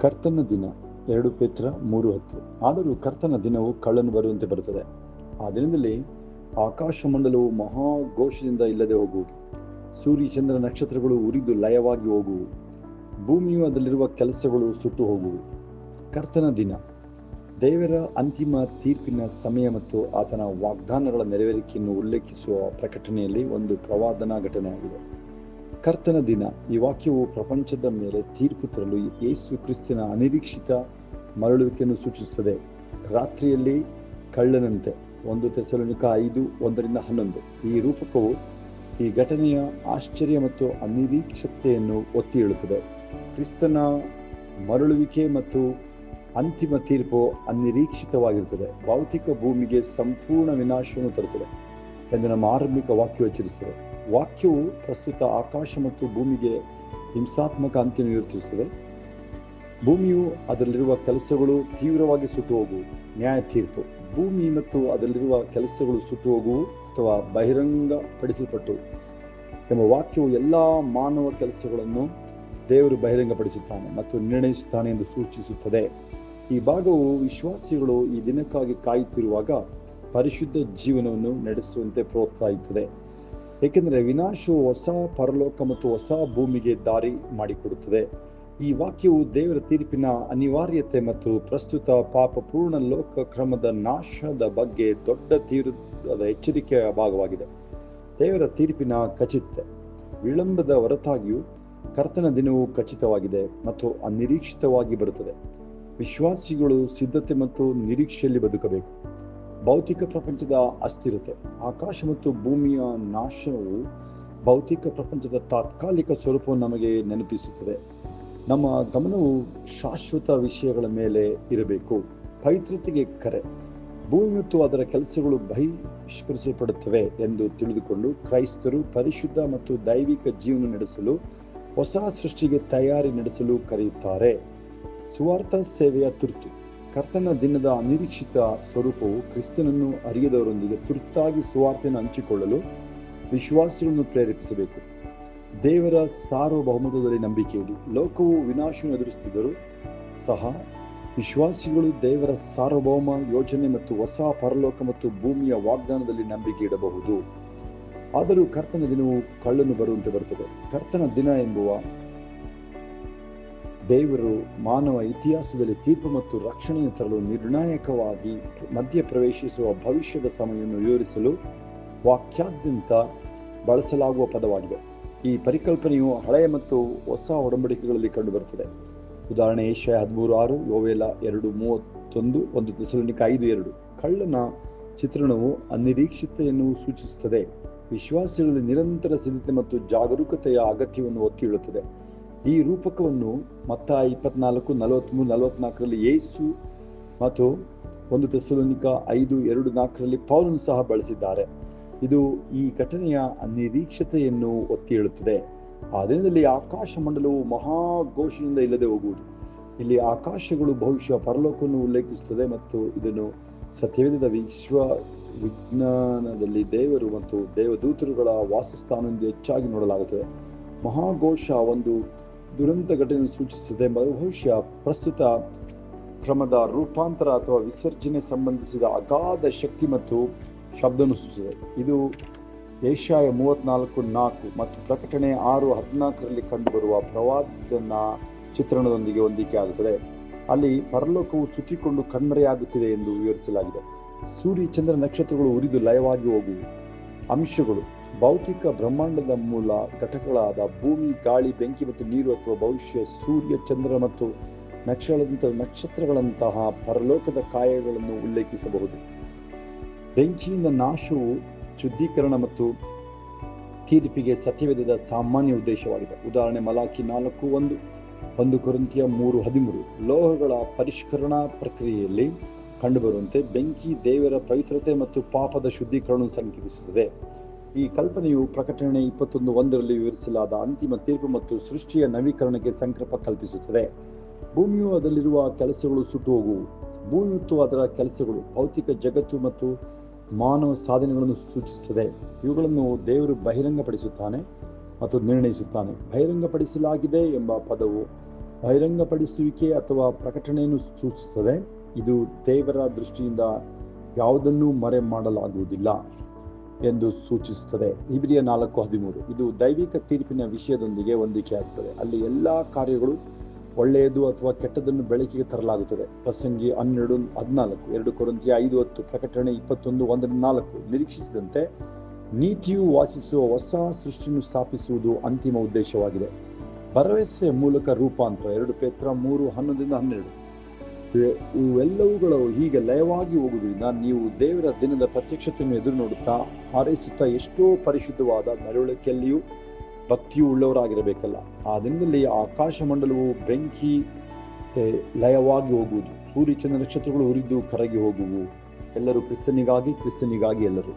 ಕರ್ತನ ದಿನ 2 ಪೇತ್ರ 3:10. ಆದರೂ ಕರ್ತನ ದಿನವು ಕಳ್ಳನು ಬರುವಂತೆ ಬರುತ್ತದೆ. ಆ ದಿನದಲ್ಲಿ ಆಕಾಶ ಮಂಡಲವು ಮಹಾಘೋಷದಿಂದ ಇಲ್ಲದೆ ಹೋಗುವುದು. ಸೂರ್ಯ ಚಂದ್ರ ನಕ್ಷತ್ರಗಳು ಉರಿದು ಲಯವಾಗಿ ಹೋಗುವು. ಭೂಮಿಯು ಅದರಲ್ಲಿರುವ ಕೆಲಸಗಳು ಸುಟ್ಟು ಹೋಗುವು. ಕರ್ತನ ದಿನ ದೇವರ ಅಂತಿಮ ತೀರ್ಪಿನ ಸಮಯ ಮತ್ತು ಆತನ ವಾಗ್ದಾನಗಳ ನೆರವೇರಿಕೆಯನ್ನು ಉಲ್ಲೇಖಿಸುವ ಪ್ರಕಟಣೆಯಲ್ಲಿ ಒಂದು ಪ್ರವಾದನಾ ಘಟನೆಯಾಗಿದೆ. ಕರ್ತನ ದಿನ ಈ ವಾಕ್ಯವು ಪ್ರಪಂಚದ ಮೇಲೆ ತೀರ್ಪು ತರಲು ಯೇಸು ಕ್ರಿಸ್ತನ ಅನಿರೀಕ್ಷಿತ ಮರಳುವಿಕೆಯನ್ನು ಸೂಚಿಸುತ್ತದೆ. ರಾತ್ರಿಯಲ್ಲಿ ಕಳ್ಳನಂತೆ 1 ಥೆಸಲೋನಿಕ 5:1-11. ಈ ರೂಪಕವು ಈ ಘಟನೆಯ ಆಶ್ಚರ್ಯ ಮತ್ತು ಅನಿರೀಕ್ಷತೆಯನ್ನು ಒತ್ತಿ ಹೇಳುತ್ತದೆ. ಕ್ರಿಸ್ತನ ಮರಳುವಿಕೆ ಮತ್ತು ಅಂತಿಮ ತೀರ್ಪು ಅನಿರೀಕ್ಷಿತವಾಗಿರುತ್ತದೆ. ಭೌತಿಕ ಭೂಮಿಗೆ ಸಂಪೂರ್ಣ ವಿನಾಶವನ್ನು ತರುತ್ತದೆ ಎಂದು ನಮ್ಮ ಆರಂಭಿಕ ವಾಕ್ಯವು ಎಚ್ಚರಿಸುತ್ತದೆ. ವಾಕ್ಯವು ಪ್ರಸ್ತುತ ಆಕಾಶ ಮತ್ತು ಭೂಮಿಗೆ ಹಿಂಸಾತ್ಮಕ ಅಂತ್ಯವನ್ನು ಯೋಚಿಸುತ್ತದೆ. ಭೂಮಿಯು ಅದರಲ್ಲಿರುವ ಕೆಲಸಗಳು ತೀವ್ರವಾಗಿ ಸುಟ್ಟು ಹೋಗುವು. ನ್ಯಾಯ ತೀರ್ಪು ಭೂಮಿ ಮತ್ತು ಅದರಲ್ಲಿರುವ ಕೆಲಸಗಳು ಸುಟ್ಟು ಹೋಗುವು ಅಥವಾ ಬಹಿರಂಗಪಡಿಸಲ್ಪಟ್ಟು ಎಂಬ ವಾಕ್ಯವು ಎಲ್ಲ ಮಾನವ ಕೆಲಸಗಳನ್ನು ದೇವರು ಬಹಿರಂಗಪಡಿಸುತ್ತಾನೆ ಮತ್ತು ನಿರ್ಣಯಿಸುತ್ತಾನೆ ಎಂದು ಸೂಚಿಸುತ್ತದೆ. ಈ ಭಾಗವು ವಿಶ್ವಾಸಿಗಳು ಈ ದಿನಕ್ಕಾಗಿ ಕಾಯುತ್ತಿರುವಾಗ ಪರಿಶುದ್ಧ ಜೀವನವನ್ನು ನಡೆಸುವಂತೆ ಪ್ರೋತ್ಸಾಹಿಸುತ್ತದೆ. ಏಕೆಂದರೆ ವಿನಾಶವು ಹೊಸ ಪರಲೋಕ ಮತ್ತು ಹೊಸ ಭೂಮಿಗೆ ದಾರಿ ಮಾಡಿಕೊಡುತ್ತದೆ. ಈ ವಾಕ್ಯವು ದೇವರ ತೀರ್ಪಿನ ಅನಿವಾರ್ಯತೆ ಮತ್ತು ಪ್ರಸ್ತುತ ಪಾಪಪೂರ್ಣ ಲೋಕ ಕ್ರಮದ ನಾಶದ ಬಗ್ಗೆ ದೊಡ್ಡ ತೀವ್ರದ ಎಚ್ಚರಿಕೆಯ ಭಾಗವಾಗಿದೆ. ದೇವರ ತೀರ್ಪಿನ ಖಚಿತತೆ ವಿಳಂಬದ ಹೊರತಾಗಿಯೂ ಕರ್ತನ ದಿನವು ಖಚಿತವಾಗಿದೆ ಮತ್ತು ಅನಿರೀಕ್ಷಿತವಾಗಿ ಬರುತ್ತದೆ. ವಿಶ್ವಾಸಿಗಳು ಸಿದ್ಧತೆ ಮತ್ತು ನಿರೀಕ್ಷೆಯಲ್ಲಿ ಬದುಕಬೇಕು. ಭೌತಿಕ ಪ್ರಪಂಚದ ಅಸ್ಥಿರತೆ ಆಕಾಶ ಮತ್ತು ಭೂಮಿಯ ನಾಶವು ಭೌತಿಕ ಪ್ರಪಂಚದ ತಾತ್ಕಾಲಿಕ ಸ್ವರೂಪವನ್ನು ನಮಗೆ ನೆನಪಿಸುತ್ತದೆ. ನಮ್ಮ ಗಮನವು ಶಾಶ್ವತ ವಿಷಯಗಳ ಮೇಲೆ ಇರಬೇಕು. ಪವಿತ್ರತೆಗೆ ಕರೆ ಭೂಮಿ ಮತ್ತು ಅದರ ಕೆಲಸಗಳು ಬಹಿಷ್ಕರಿಸಲ್ಪಡುತ್ತವೆ ಎಂದು ತಿಳಿದುಕೊಂಡು ಕ್ರೈಸ್ತರು ಪರಿಶುದ್ಧ ಮತ್ತು ದೈವಿಕ ಜೀವನ ನಡೆಸಲು ಹೊಸ ಸೃಷ್ಟಿಗೆ ತಯಾರಿ ನಡೆಸಲು ಕರೆಯುತ್ತಾರೆ. ಸುವಾರ್ಥ ಸೇವೆಯ ತುರ್ತು ಕರ್ತನ ದಿನದ ಅನಿರೀಕ್ಷಿತ ಸ್ವರೂಪವು ಕ್ರಿಸ್ತನನ್ನು ಅರಿಯದವರೊಂದಿಗೆ ತುರ್ತಾಗಿ ಸುವಾರ್ತೆಯನ್ನು ಹಂಚಿಕೊಳ್ಳಲು ವಿಶ್ವಾಸಿಗಳನ್ನು ಪ್ರೇರೇಪಿಸಬೇಕು. ದೇವರ ಸಾರ್ವಭೌಮತ್ವದಲ್ಲಿ ನಂಬಿಕೆಯಿಡಿ. ಲೋಕವು ವಿನಾಶವನ್ನು ಎದುರಿಸುತ್ತಿದ್ದರೂ ಸಹ ವಿಶ್ವಾಸಿಗಳು ದೇವರ ಸಾರ್ವಭೌಮ ಯೋಜನೆ ಮತ್ತು ಹೊಸ ಪರಲೋಕ ಮತ್ತು ಭೂಮಿಯ ವಾಗ್ದಾನದಲ್ಲಿ ನಂಬಿಕೆ ಇಡಬಹುದು. ಆದರೂ ಕರ್ತನ ದಿನವು ಕಳ್ಳನು ಬರುವಂತೆ ಬರುತ್ತದೆ. ಕರ್ತನ ದಿನ ಎಂಬುವ ದೇವರು ಮಾನವ ಇತಿಹಾಸದಲ್ಲಿ ತೀರ್ಪು ಮತ್ತು ರಕ್ಷಣೆಯನ್ನು ತರಲು ನಿರ್ಣಾಯಕವಾಗಿ ಮಧ್ಯ ಪ್ರವೇಶಿಸುವ ಭವಿಷ್ಯದ ಸಮಯವನ್ನು ವಿವರಿಸಲು ವಾಕ್ಯಾದ್ಯಂತ ಬಳಸಲಾಗುವ ಪದವಾಗಿದೆ. ಈ ಪರಿಕಲ್ಪನೆಯು ಹಳೆಯ ಮತ್ತು ಹೊಸ ಒಡಂಬಡಿಕೆಗಳಲ್ಲಿ ಕಂಡುಬರುತ್ತದೆ. ಉದಾಹರಣೆ ಯೆಶಾಯ 13:6, ಯೋವೇಲ 2:31, 1 ಥೆಸಲೋನಿಕ 5:2. ಕಳ್ಳನ ಚಿತ್ರಣವು ಅನಿರೀಕ್ಷತೆಯನ್ನು ಸೂಚಿಸುತ್ತದೆ. ವಿಶ್ವಾಸಿಗಳಲ್ಲಿ ನಿರಂತರ ಸಿದ್ಧತೆ ಮತ್ತು ಜಾಗರೂಕತೆಯ ಅಗತ್ಯವನ್ನು ಒತ್ತಿ ಹೇಳುತ್ತದೆ. ಈ ರೂಪಕವನ್ನು ಮತ್ತಾಯ 24:43-44 ಯೇಸು ಮತ್ತು 1 ಥೆಸಲೋನಿಕ 5:2-4 ಪೌಲನು ಸಹ ಬಳಸಿದ್ದಾರೆ. ಇದು ಈ ಘಟನೆಯ ಅನಿರೀಕ್ಷತೆಯನ್ನು ಒತ್ತಿ ಹೇಳುತ್ತದೆ. ಆ ದಿನದಲ್ಲಿ ಆಕಾಶ ಮಂಡಲವು ಮಹಾಘೋಷದಿಂದ ಇಲ್ಲದೆ ಹೋಗುವುದು. ಇಲ್ಲಿ ಆಕಾಶಗಳು ಬಹುಶಃ ಪರಲೋಕವನ್ನು ಉಲ್ಲೇಖಿಸುತ್ತದೆ ಮತ್ತು ಇದನ್ನು ಸತ್ಯವೇದದ ವಿಜ್ಞಾನದಲ್ಲಿ ದೇವರು ಮತ್ತು ದೇವದೂತರುಗಳ ವಾಸಸ್ಥಾನದಿಂದ ಹೆಚ್ಚಾಗಿ ನೋಡಲಾಗುತ್ತದೆ. ಮಹಾಘೋಷ ಒಂದು ದುರಂತ ಘಟನೆಯನ್ನು ಸೂಚಿಸುತ್ತದೆ. ಬಹುಶಃ ಪ್ರಸ್ತುತ ಕ್ರಮದ ರೂಪಾಂತರ ಅಥವಾ ವಿಸರ್ಜನೆ ಸಂಬಂಧಿಸಿದ ಅಗಾಧ ಶಕ್ತಿ ಮತ್ತು ಶಬ್ದವನ್ನು ಸೂಚಿಸುತ್ತದೆ. ಇದು ಯೆಶಾಯ 34:4 ಮತ್ತು ಪ್ರಕಟಣೆ 6:14 ಕಂಡುಬರುವ ಪ್ರವಾದನ ಚಿತ್ರಣದೊಂದಿಗೆ ಹೊಂದಿಕೆ ಆಗುತ್ತದೆ. ಅಲ್ಲಿ ಪರಲೋಕವು ಸುತ್ತಿಕೊಂಡು ಕಣ್ಮರೆಯಾಗುತ್ತಿದೆ ಎಂದು ವಿವರಿಸಲಾಗಿದೆ. ಸೂರ್ಯ ಚಂದ್ರ ನಕ್ಷತ್ರಗಳು ಉರಿದು ಲಯವಾಗಿ ಹೋಗುವು. ಅಂಶಗಳು ಭೌತಿಕ ಬ್ರಹ್ಮಾಂಡದ ಮೂಲ ಘಟಕಗಳಾದ ಭೂಮಿ, ಗಾಳಿ, ಬೆಂಕಿ ಮತ್ತು ನೀರು ಅಥವಾ ಭವಿಷ್ಯ ಸೂರ್ಯ, ಚಂದ್ರ ಮತ್ತು ನಕ್ಷತ್ರಗಳಂತಹ ಪರಲೋಕದ ಕಾಯಗಳನ್ನು ಉಲ್ಲೇಖಿಸಬಹುದು. ಬೆಂಕಿಯಿಂದ ನಾಶವು ಶುದ್ಧೀಕರಣ ಮತ್ತು ತೀರ್ಪಿಗೆ ಸತ್ಯವೇದದ ಸಾಮಾನ್ಯ ಉದ್ದೇಶವಾಗಿದೆ. ಉದಾಹರಣೆ ಮಲಾಕಿ 4:1, 1 ಕೊರಿಂಥಿಯ 3:13. ಲೋಹಗಳ ಪರಿಷ್ಕರಣಾ ಪ್ರಕ್ರಿಯೆಯಲ್ಲಿ ಕಂಡುಬರುವಂತೆ ಬೆಂಕಿ ದೇವರ ಪವಿತ್ರತೆ ಮತ್ತು ಪಾಪದ ಶುದ್ಧೀಕರಣವನ್ನು ಸಂಕೇತಿಸುತ್ತದೆ. ಈ ಕಲ್ಪನೆಯು ಪ್ರಕಟಣೆ 21:1 ವಿವರಿಸಲಾದ ಅಂತಿಮ ತೀರ್ಪು ಮತ್ತು ಸೃಷ್ಟಿಯ ನವೀಕರಣಕ್ಕೆ ಸಂಕಲ್ಪ ಕಲ್ಪಿಸುತ್ತದೆ. ಭೂಮಿಯು ಅದರಲ್ಲಿರುವ ಕೆಲಸಗಳು ಸುಟ್ಟು ಹೋಗುವು. ಭೂಮಿ ಮತ್ತು ಅದರ ಕೆಲಸಗಳು ಭೌತಿಕ ಜಗತ್ತು ಮತ್ತು ಮಾನವ ಸಾಧನೆಗಳನ್ನು ಸೂಚಿಸುತ್ತದೆ. ಇವುಗಳನ್ನು ದೇವರು ಬಹಿರಂಗಪಡಿಸುತ್ತಾನೆ ಮತ್ತು ನಿರ್ಣಯಿಸುತ್ತಾನೆ. ಬಹಿರಂಗಪಡಿಸಲಾಗಿದೆ ಎಂಬ ಪದವು ಬಹಿರಂಗಪಡಿಸುವಿಕೆ ಅಥವಾ ಪ್ರಕಟಣೆಯನ್ನು ಸೂಚಿಸುತ್ತದೆ. ಇದು ದೇವರ ದೃಷ್ಟಿಯಿಂದ ಯಾವುದನ್ನೂ ಮರೆ ಮಾಡಲಾಗುವುದಿಲ್ಲ ಎಂದು ಸೂಚಿಸುತ್ತದೆ. ಇಬ್ರಿಯ 4:13 ಇದು ದೈವಿಕ ತೀರ್ಪಿನ ವಿಷಯದೊಂದಿಗೆ ಹೊಂದಿಕೆಯಾಗುತ್ತದೆ. ಅಲ್ಲಿ ಎಲ್ಲಾ ಕಾರ್ಯಗಳು ಒಳ್ಳೆಯದು ಅಥವಾ ಕೆಟ್ಟದನ್ನು ಬೆಳಕಿಗೆ ತರಲಾಗುತ್ತದೆ. ಪ್ರಸಂಗಿ 12:14, 2 ಕೊರಿಂಥಿಯ 5:10, ಪ್ರಕಟಣೆ 21:1-4 ನಿರೀಕ್ಷಿಸಿದಂತೆ ನೀತಿಯು ವಾಸಿಸುವ ಹೊಸ ಸೃಷ್ಟಿಯನ್ನು ಸ್ಥಾಪಿಸುವುದು ಅಂತಿಮ ಉದ್ದೇಶವಾಗಿದೆ. ಭರವಸೆಯ ಮೂಲಕ ರೂಪಾಂತರ 2 ಪೇತ್ರ 3:11-12 ಇವೆಲ್ಲವುಗಳು ಹೀಗೆ ಲಯವಾಗಿ ಹೋಗುವುದರಿಂದ ನೀವು ದೇವರ ದಿನದ ಪ್ರತ್ಯಕ್ಷತೆಯನ್ನು ಎದುರು ನೋಡುತ್ತಾ ಹಾರೈಸುತ್ತಾ ಎಷ್ಟೋ ಪರಿಶುದ್ಧವಾದ ನಡವಳಿಕೆಯಲ್ಲಿಯೂ ಭಕ್ತಿಯೂ ಉಳ್ಳವರಾಗಿರಬೇಕಲ್ಲ. ಆ ದಿನದಲ್ಲಿ ಆಕಾಶ ಮಂಡಲವು ಬೆಂಕಿ ಲಯವಾಗಿ ಹೋಗುವುದು, ಸೂರ್ಯ ಚಂದ್ರ ನಕ್ಷತ್ರಗಳು ಉರಿದು ಕರಗಿ ಹೋಗುವು. ಎಲ್ಲರೂ ಕ್ರಿಸ್ತನಿಗಾಗಿ ಎಲ್ಲರೂ